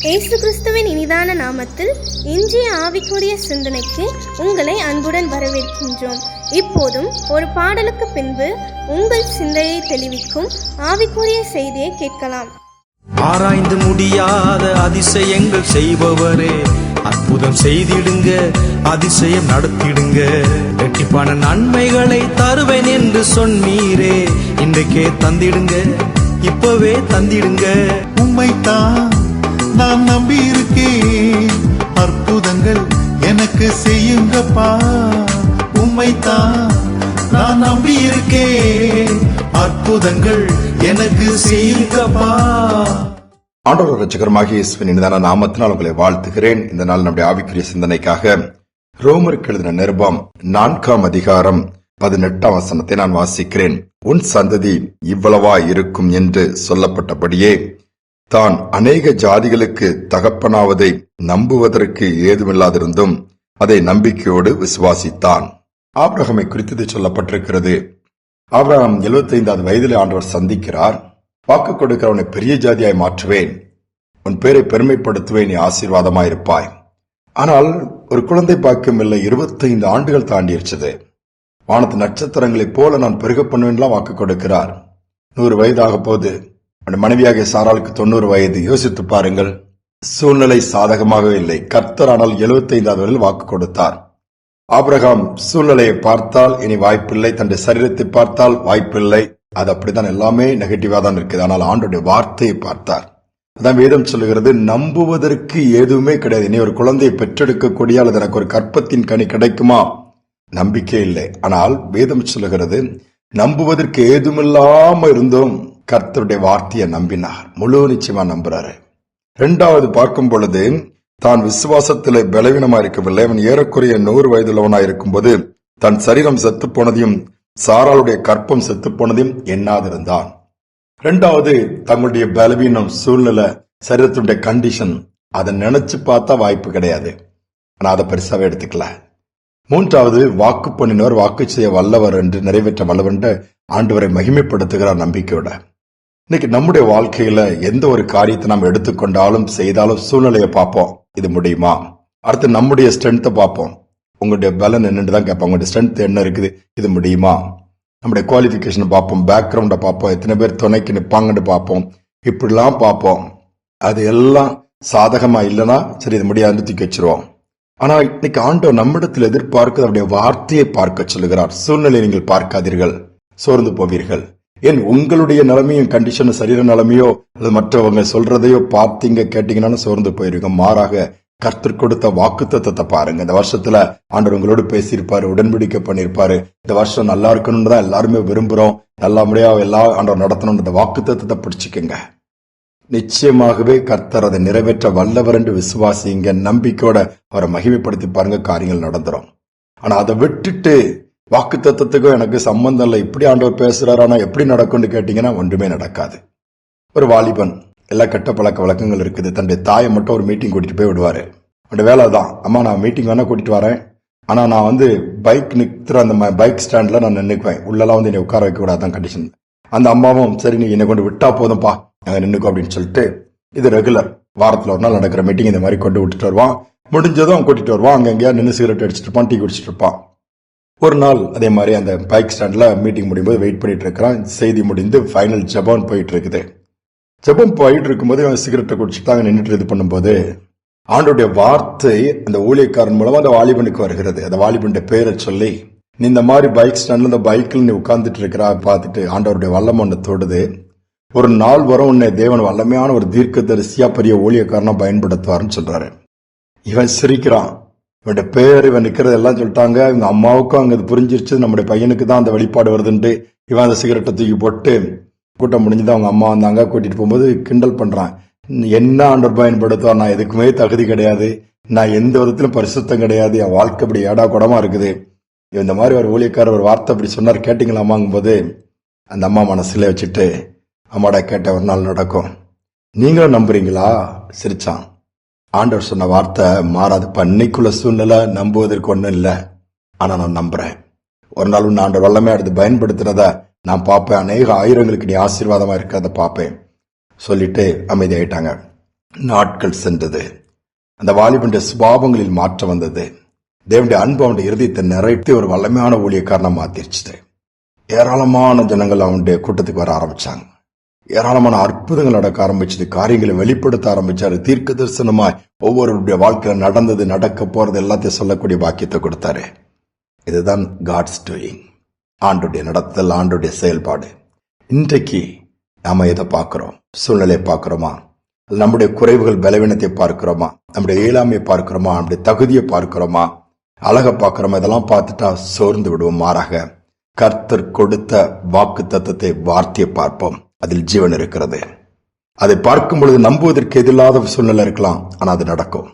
இயேசு கிறிஸ்துவின் இனிதான நாமத்தில் இன்றைய ஆவிக்குரிய சிந்தனைக்கு உங்களை அன்புடன் வரவேற்கின்றோம். இப்போதும் ஒரு பாடலுக்கு பின்பு உங்கள் சிந்தையை தெளிவிக்கும் ஆவிக்குரிய செய்தியை கேட்கலாம். ஆராய்ந்து முடியாத அதிசயங்கள் செய்பவரே, அற்புதம் செய்திடுங்க, அதிசயம் நடத்திடுங்க. இரட்டிப்பான நன்மைகளை தருவேன் என்று சொன்னீரே, இன்றைக்கே தந்திடுங்க, இப்பவே தந்திடுங்க. உம்மைத்தான் நான் நம்பி இருக்கேன், அற்புதங்கள் எனக்கு செய்யுங்கப்பா. உம்மைத்தான் நான் நம்பி இருக்கேன், அற்புதங்கள் எனக்கு செய்யுங்கப்பா. ஆண்டவர் ரட்சகருமாகிய இயேசுவின் இனிதான நாமத்தினால் உங்களை வாழ்த்துகிறேன். இந்த நாள் நம்முடைய ஆவிக்குரிய சிந்தனைக்காக ரோமருக்கு எழுதின நிருபம் 4ஆம் அதிகாரம் 18ஆம் வசனத்தை நான் வாசிக்கிறேன். உன் சந்ததி இவ்வளவா இருக்கும் என்று சொல்லப்பட்டபடியே தான் அநேக ஜாதிகளுக்கு தகப்பனாவதை நம்புவதற்கு ஏதுமில்லாதிருந்தும் அதை நம்பிக்கையோடு விசுவாசித்தான். ஆபிரகாமை குறித்து சொல்லப்பட்டிருக்கிறது. ஆபிரகாம் 75வது வயதிலே ஆண்டவர் சந்திக்கிறார். வாக்கு கொடுக்கிறவனை பெரிய ஜாதியாய் மாற்றுவேன், உன் பேரை பெருமைப்படுத்துவேன், நீ ஆசீர்வாதமாயிருப்பாய். ஆனால் ஒரு குழந்தை பாக்கியம் இல்லை. 25 ஆண்டுகள் தாண்டியிருச்சது. வானத்து நட்சத்திரங்களைப் போல நான் பெருக பண்ணுவேன்லாம் வாக்கு கொடுக்கிறார். 100 வயதாக போது. மனைவியாகிய சாராளுக்கு 90 வயது. யோசித்து பாருங்கள், சூழ்நிலை சாதகமாகவே இல்லை. கர்த்தர் ஆனால் 75வது வயதில் வாக்கு கொடுத்தார். ஆபிரகாம் சூழ்நிலையை பார்த்தால் இனி வாய்ப்பில்லை, தன்னுடைய சரீரத்தை பார்த்தால் வாய்ப்பில்லை, அது அப்படித்தான், எல்லாமே நெகட்டிவா தான் இருக்குது. ஆனால் ஆண்டோடைய வார்த்தையை பார்த்தார். அதான் வேதம் சொல்லுகிறது, நம்புவதற்கு எதுவுமே கிடையாது. இனி ஒரு குழந்தையை பெற்றெடுக்கக்கூடிய அல்லது எனக்கு ஒரு கற்பத்தின் கனி கிடைக்குமா, நம்பிக்கை இல்லை. ஆனால் வேதம் சொல்லுகிறது, நம்புவதற்கு ஏதுமில்லாம இருந்தும் கர்த்தருடைய வார்த்தையை நம்பினார். முழு நிச்சயமா நம்புறாரு. 2வது பார்க்கும் பொழுது, தான் விசுவாசத்திலே பலவீனமா இருக்கவில்லை. அவன் ஏறக்குறைய 100 வயதுள்ளவனாய் இருக்கும்போது தன் சரீரம் செத்து போனதையும் சாராளுடைய கற்பம் செத்து போனதையும் எண்ணாதிருந்தான். 2வது, தங்களுடைய பலவீனம், சூழ்நிலை, சரீரத்துடைய கண்டிஷன், அதை நினைச்சு பார்த்தா வாய்ப்பு கிடையாது. ஆனா அதை பெருசாவே எடுத்துக்கல. 3வது, வாக்கு பண்ணினவர் வாக்கு செய்ய வல்லவர் என்று, நிறைவேற்ற வல்லவர் என்று ஆண்டவரை மகிமைப்படுத்துகிறார் நம்பிக்கையோட. இன்னைக்கு நம்முடைய வாழ்க்கையில எந்த ஒரு காரியத்தை நாம் எடுத்துக்கொண்டாலும் செய்தாலும் சூழ்நிலையை பார்ப்போம், இது முடியுமா. அடுத்து நம்முடைய ஸ்ட்ரென்த்தை பார்ப்போம். உங்களுடைய பலன் என்னன்னு தான் கேட்போம். உங்களுடைய ஸ்ட்ரென்த் என்ன இருக்குது, இது முடியுமா. நம்முடைய குவாலிஃபிகேஷன் பார்ப்போம், பேக்ரவுண்டை பார்ப்போம், எத்தனை பேர் துணைக்கு நிற்பாங்கன்னு பார்ப்போம், இப்படிலாம் பார்ப்போம். அது எல்லாம் சாதகமா இல்லைன்னா சரி இது முடியாது தூக்கி வச்சிருவோம். ஆனா இன்னைக்கு ஆண்டவர் நம்மிடத்தில் எதிர்பார்க்க அவருடைய வார்த்தையை பார்க்க சொல்லுகிறார். சூழ்நிலை நீங்கள் பார்க்காதீர்கள், சோர்ந்து போவீர்கள். ஏன் உங்களுடைய நிலைமையும் கண்டிஷன், சரீர நிலைமையோ அல்லது மற்றவங்க சொல்றதையோ பார்த்தீங்க கேட்டீங்கன்னா சோர்ந்து போயிருங்க. மாறாக கர்த்தர் கொடுத்த வாக்குத்தத்தத்தை பாருங்க. இந்த வருஷத்துல ஆண்டவர் உங்களோடு பேசியிருப்பாரு, உடன்படிக்கை பண்ணிருப்பாரு. இந்த வருஷம் நல்லா இருக்கணும்னு தான் எல்லாருமே விரும்புறோம். நல்லா முடியா எல்லா ஆண்டவர் நடத்தணும். இந்த வாக்குத்தத்தத்தை பிடிச்சுக்கங்க. நிச்சயமாகவே கர்த்தர் அதை நிறைவேற்ற வல்லவர் என்று விசுவாசிங்க. நம்பிக்கையோட அவரை மகிமைப்படுத்தி பாருங்க, காரியங்கள் நடந்துரும். ஆனா அதை விட்டுட்டு வாக்கு தத்துவத்துக்கும் எனக்கு சம்பந்தம் இல்லை, இப்படி ஆண்டவர் பேசுறாரு, ஆனா எப்படி நடக்கும்னு கேட்டீங்கன்னா ஒன்றுமே நடக்காது. ஒரு வாலிபன், எல்லா கெட்ட பழக்க வழக்கங்கள் இருக்குது. தன்னுடைய தாயை மட்டும் ஒரு மீட்டிங் கூட்டிட்டு போய் விடுவாரு. அவனுடைய வேலை தான், அம்மா நான் மீட்டிங் வேணா கூட்டிட்டு வரேன், ஆனா நான் பைக் நிற்கிற அந்த பைக் ஸ்டாண்ட்ல நான் நின்னுக்குவேன், உள்ளெல்லாம் என்னை உட்கார வைக்க கூடாதான் கண்டிஷன். அந்த அம்மாவும் சரி நீ என்னை கொண்டு விட்டா போதும்பா, நாங்க நின்னுக்கோ அப்படின்னு சொல்லிட்டு, இது ரெகுலர், வாரத்துல ஒரு நாள் நடக்கிற மீட்டிங் இந்த மாதிரி கொண்டு விட்டுட்டு வருவான். முடிஞ்சதும் அவன் கூட்டிட்டு வருவான். அங்க எங்கேயா நின்று சிகரெட் அடிச்சுட்டு இருப்பான், டீ குடிச்சிட்டு இருப்பான். ஒரு நாள் அதே மாதிரி அந்த பைக் ஸ்டாண்ட்ல மீட்டிங் முடியும் போது வெயிட் பண்ணிட்டு இருக்கிறான். செய்தி முடிந்து ஃபைனல் ஜெபம் போயிட்டு இருக்குது. ஜெபம் போயிட்டு இருக்கும்போது அவன் சிகரெட்டை குடிச்சுட்டு அங்க நின்றுட்டு இது பண்ணும்போது ஆண்டோடைய வார்த்தை அந்த ஊழியக்காரன் மூலமா அந்த வாலிபனுக்கு வருகிறது. அந்த வாலிபனுடைய பேரை சொல்லி, நீ இந்த மாதிரி பைக் ஸ்டாண்ட்ல இந்த பைக்கில் நீ உட்கார்ந்துட்டு இருக்கிறா பார்த்துட்டு ஆண்டவருடைய வல்லம் ஒன்று தொடுது. ஒரு நாள் வரும் உன்னை தேவன் வல்லமையான ஒரு தீர்க்கதரிசியா பெரிய ஊழியக்காரனா பயன்படுத்துவார்னு சொல்றாரு. இவன் சிரிக்கிறான். இவனுடைய பேர், இவன் நிக்கிறது எல்லாம் சொல்லிட்டாங்க. இவங்க அம்மாவுக்கும் அங்க புரிஞ்சிருச்சு, நம்முடைய பையனுக்கு தான் அந்த வெளிப்பாடு வருதுன்ட்டு. இவன் அந்த சிகரெட்டை தூக்கி போட்டு, கூட்டம் முடிஞ்சுதான் அவங்க அம்மா வந்தாங்க, கூட்டிட்டு போகும்போது கிண்டல் பண்றான். என்ன ஆண்டவர் பயன்படுத்துவார், நான் எதுக்குமே தகுதி கிடையாது, நான் எந்த விதத்திலும் பரிசுத்தம் கிடையாது, என் வாழ்க்கை அப்படி ஏடா குடமா இருக்குது. இந்த மாதிரி ஒரு ஊழியக்காரர் ஒரு வார்த்தை அப்படி சொன்னார் கேட்டீங்களாமாங்கும் போது அந்த அம்மா மனசுல வச்சுட்டு, அம்மாடா கேட்ட ஒரு நாள் நடக்கும், நீங்களும் நம்புறீங்களா, சிரிச்சான். ஆண்டவர் சொன்ன வார்த்தை மாறாது. இன்னைக்குள்ள சூழ்நிலை நம்புவதற்கு ஒண்ணும் இல்லை, ஆனா நான் நம்புறேன். ஒரு நாள் உன்னை ஆண்டவர் வல்லமே எடுத்து பயன்படுத்துறத நான் பார்ப்பேன், அநேக ஆயிரங்களுக்கு நீ ஆசீர்வாதமா இருக்கிறத பார்ப்பேன் சொல்லிட்டு அமைதியாயிட்டாங்க. நாட்கள் சென்றது. அந்த வாலிபனுடைய சுபாவங்களில் மாற்றம் வந்தது. தேவனுடைய அன்பு அவனுடைய இருதயத்தை நிறைத்து ஒரு வல்லமையான ஊழியக்காரனா மாத்திருச்சு. ஏராளமான ஜனங்கள் அவனுடைய கூட்டத்துக்கு வர ஆரம்பிச்சாங்க. ஏராளமான அற்புதங்கள் நடக்க ஆரம்பிச்சது. காரியங்களை வெளிப்படுத்த ஆரம்பிச்சாரு. தீர்க்க தரிசனமாய் ஒவ்வொருடைய வாழ்க்கையில நடந்தது, நடக்க போறது எல்லாத்தையும் சொல்லக்கூடிய பாக்கியத்தை கொடுத்தாரு. இதுதான் காட்ஸ் டூயிங், ஆண்டுடைய நடத்தல், ஆண்டுடைய செயல்பாடு. இன்றைக்கு நாம எதை பார்க்கிறோம்? சூழ்நிலையை பார்க்கிறோமா? நம்முடைய குறைவுகள் பலவீனத்தை பார்க்கிறோமா? நம்முடைய இயலாமையை பார்க்கிறோமா? நம்முடைய தகுதியை பார்க்கிறோமா? அழகை பார்க்கிறோமா? இதெல்லாம் பார்த்துட்டா சோர்ந்து விடுவோம். மாறாக கர்த்தர் கொடுத்த வாக்கு தத்தத்தை, வார்த்தையை பார்ப்போம். அதில் ஜீவன் இருக்கிறது. அதை பார்க்கும் பொழுது நம்புவதற்கு எதிராத சூழ்நிலை இருக்கலாம், ஆனா அது நடக்கும்.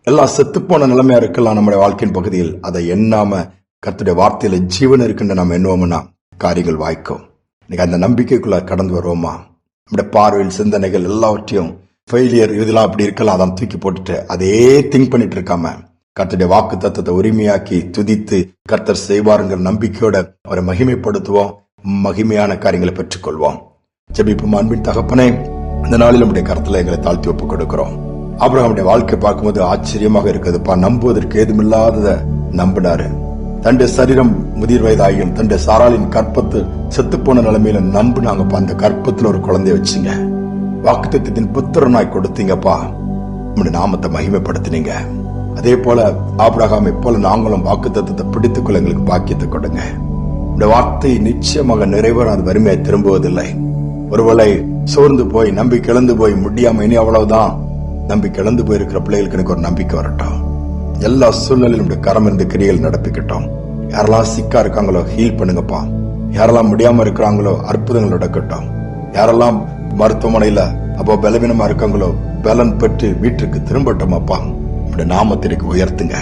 எல்லாம் செத்துப்போன நிலைமையா இருக்கலாம் நம்முடைய வாழ்க்கையின் பகுதியில். அதை எண்ணாம கர்த்தருடைய வார்த்தையில ஜீவன் இருக்குன்னு நம்ம எண்ணுவோம்னா காரியங்கள் வாய்க்கும். இன்னைக்கு அந்த நம்பிக்கைக்குள்ள கடந்து வருவோமா? நம்முடைய பார்வையில், சிந்தனைகள் எல்லாவற்றையும் ஃபெயிலியர் இதெல்லாம் அப்படி இருக்கலாம், அதான் தூக்கி போட்டுட்டு அதே திங்க் பண்ணிட்டு இருக்காம கர்த்தருடைய வாக்கு தத்தத்தை உரிமையாக்கி துதித்து கர்த்தர் செய்வாருங்கிற நம்பிக்கையோட அவரை மகிமைப்படுத்துவோம். மகிமையான காரியங்களை பெற்றுக்கொள்வோம். ஜெபிப்போம். அன்பின் தகப்பனே, இந்த நாளில் நம்முடைய கருத்துல எங்களை தாழ்த்தி ஒப்புக் கொடுக்கிறோம். ஆபிரகாமுடைய வாழ்க்கை பார்க்கும்போது ஆச்சரியமாக இருக்குதுப்பா. நம்புவதற்கு ஏதுமில்லாதத நம்பினாரு. தன்னுடைய சரீரம் முதிர் வயதாகியும் தன்னுடைய சாராளின் கற்பத்து செத்துப்போன நிலைமையில நம்பினாங்கப்பா. அந்த கற்பத்துல ஒரு குழந்தைய வச்சுங்க. வாக்குத்தத்தத்தின் புத்திரனாய் கொடுத்தீங்கப்பா. நம்முடைய நாமத்தை மகிமைப்படுத்தினீங்க. அதே போல ஆபிரகாமை போல நாங்களும் வாக்குத்தத்தத்தை பிடித்துக்கொள்ள எங்களுக்கு பாக்கியத்தை கொடுங்க. இந்த வார்த்தை நிச்சயமாக நிறைவேற அது வறுமையை திரும்புவதில்லை. ஒருவேளை சோர்ந்து போய் நம்பிக்கை இழந்து போய் முடியாம இனி அவ்வளவுதான் நம்பிக்கை இழந்து போயிருக்கிற பிள்ளைகளுக்கு எனக்கு ஒரு நம்பிக்கை வரட்டும். எல்லா சூழ்நிலையும் கரம் இருந்து கிரியைகள் நடப்பிக்கட்டும். யாரெல்லாம் சிக்கா இருக்காங்களோ ஹீல் பண்ணுங்கப்பா. யாரெல்லாம் முடியாம இருக்கிறாங்களோ அற்புதங்கள் நடக்கட்டும். யாரெல்லாம் மருத்துவமனையில அப்போ பலவீனமா இருக்காங்களோ பலன் பெற்று வீட்டுக்கு திரும்பட்டும் அப்பா. நம்முடைய நாமத்திற்கு உயர்த்துங்க.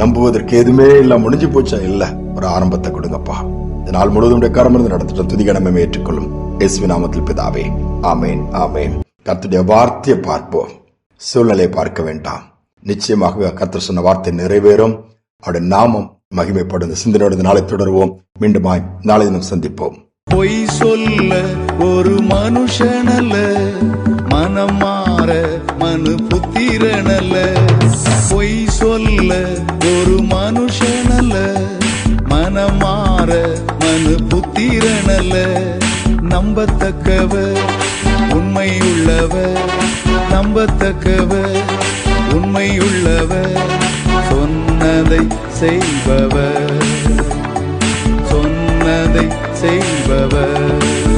நம்புவதற்கு எதுவுமே இல்ல, முடிஞ்சு போச்சா? இல்ல, ஒரு ஆரம்பத்தை கொடுங்கப்பா. இந்த நாள் முழுவதும் கரம் இருந்து நடத்திட்டு துதிகடமை ஏற்றுக்கொள்ளும் இயேசுவின் நாமத்தில் பிதாவே, ஆமேன், ஆமேன். கர்த்தருடைய வார்த்தையை பார்ப்போம், சூழ்நிலையை பார்க்க வேண்டாம். நிச்சயமாகவே கர்த்தர் சொன்ன வார்த்தை நிறைவேறும். அவருடைய நாமம் மகிமைப்படும். சிந்தனையோடு நாளை தொடருவோம். மீண்டுமாய் நாளை தினம் சந்திப்போம். பொய் சொல்ல ஒரு மனுஷனல்ல, மனம் மாற மனு புத்திரனல்ல. பொய் சொல்ல ஒரு மனுஷனல்ல, மனம் மாற மனு புத்திரனல்ல. நம்பத்தக்கவர், உண்மையுள்ளவர், நம்பத்தக்கவர், உண்மையுள்ளவர், சொன்னதை செய்பவர், சொன்னதை செய்பவர்.